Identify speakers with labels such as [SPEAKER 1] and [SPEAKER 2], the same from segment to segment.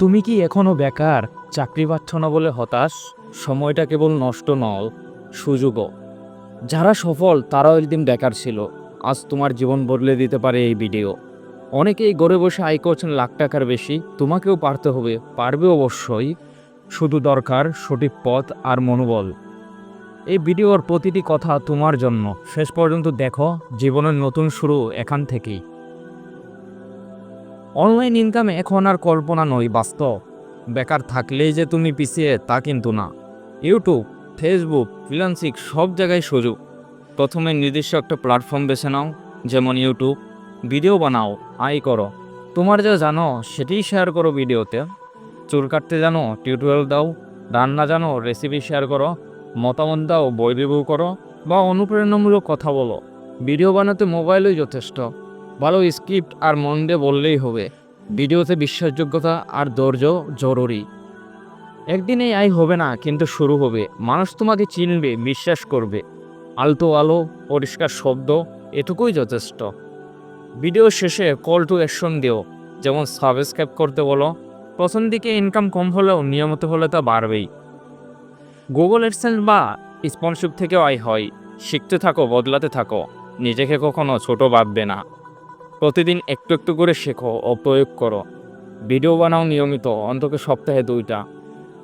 [SPEAKER 1] তুমি কি এখনো বেকার, চাকরি পাচ্ছ না বলে হতাশ? সময়টা কেবল নষ্ট নয়, সুযোগও। যারা সফল তারাও একদিন বেকার ছিল। আজ তোমার জীবন বদলে দিতে পারে এই ভিডিও। অনেকেই ঘরে বসে আয় করছেন লাখ টাকার বেশি, তোমাকেও পারতে হবে, পারবে অবশ্যই। শুধু দরকার সঠিক পথ আর মনোবল। এই ভিডিওর প্রতিটি কথা তোমার জন্য, শেষ পর্যন্ত দেখো, জীবনের নতুন শুরু এখান থেকেই। অনলাইন ইনকাম এখন আর কল্পনা নয়, বাস্তব। বেকার থাকলেই যে তুমি পিছিয়ে তা কিন্তু না। ইউটিউব, ফেসবুক, ফ্রিল্যান্সিং সব জায়গায় সুযোগ। প্রথমে নির্দিষ্ট একটা প্ল্যাটফর্ম বেছে নাও, যেমন ইউটিউব। ভিডিও বানাও, আয় করো। তোমার যা জানো সেটাই শেয়ার করো ভিডিওতে। চুল কাটতে জানো, টিউটোরিয়াল দাও। রান্না জানো, রেসিপি শেয়ার করো। মতামত দাও, বই রিভিউ করো, বা অনুপ্রেরণামূলক কথা বলো। ভিডিও বানাতে মোবাইলই যথেষ্ট। ভালো স্ক্রিপ্ট আর মন দিয়ে বললেই হবে। ভিডিওতে বিশ্বাসযোগ্যতা আর ধৈর্য জরুরি। একদিন এই আয় হবে না, কিন্তু শুরু হবে। মানুষ তোমাকে চিনবে, বিশ্বাস করবে। আলতো আলো, পরিষ্কার শব্দ, এটুকুই যথেষ্ট। ভিডিও শেষে কল টু অ্যাকশন দিও, যেমন সাবস্ক্রাইব করতে বলো। প্রথম দিকে ইনকাম কম হলেও নিয়মিত হলে তা বাড়বেই। গুগল অ্যাডসেন্স বা স্পন্সরশিপ থেকেও আয় হয়। শিখতে থাকো, বদলাতে থাকো। নিজেকে কখনো ছোট ভাববে না। প্রতিদিন একটু একটু করে শেখো ও প্রয়োগ করো। ভিডিও বানাও নিয়মিত, অন্তত সপ্তাহে 2টা।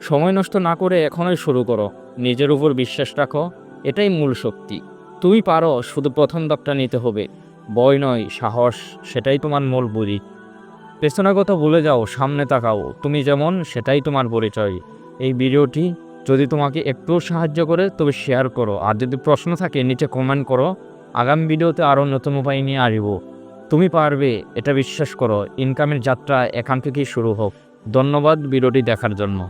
[SPEAKER 1] সময় নষ্ট না করে এখনই শুরু করো। নিজের উপর বিশ্বাস রাখো, এটাই মূল শক্তি। তুমি পারো, শুধু প্রথম ধাপটা নিতে হবে। ভয় নয়, সাহস, সেটাই তোমার মূল বুদ্ধি। পেছনের কথা ভুলে যাও, সামনে তাকাও। তুমি যেমন, সেটাই তোমার পরিচয়। এই ভিডিওটি যদি তোমাকে একটু সাহায্য করে তবে শেয়ার করো, আর যদি প্রশ্ন থাকে নিচে কমেন্ট করো। আগামী ভিডিওতে আরও নতুন উপায় নিয়ে আসব। তুমি পারবে, এটা বিশ্বাস করো। ইনকামের যাত্রা এখান থেকেই শুরু হোক। ধন্যবাদ ভিডিওটি দেখার জন্য।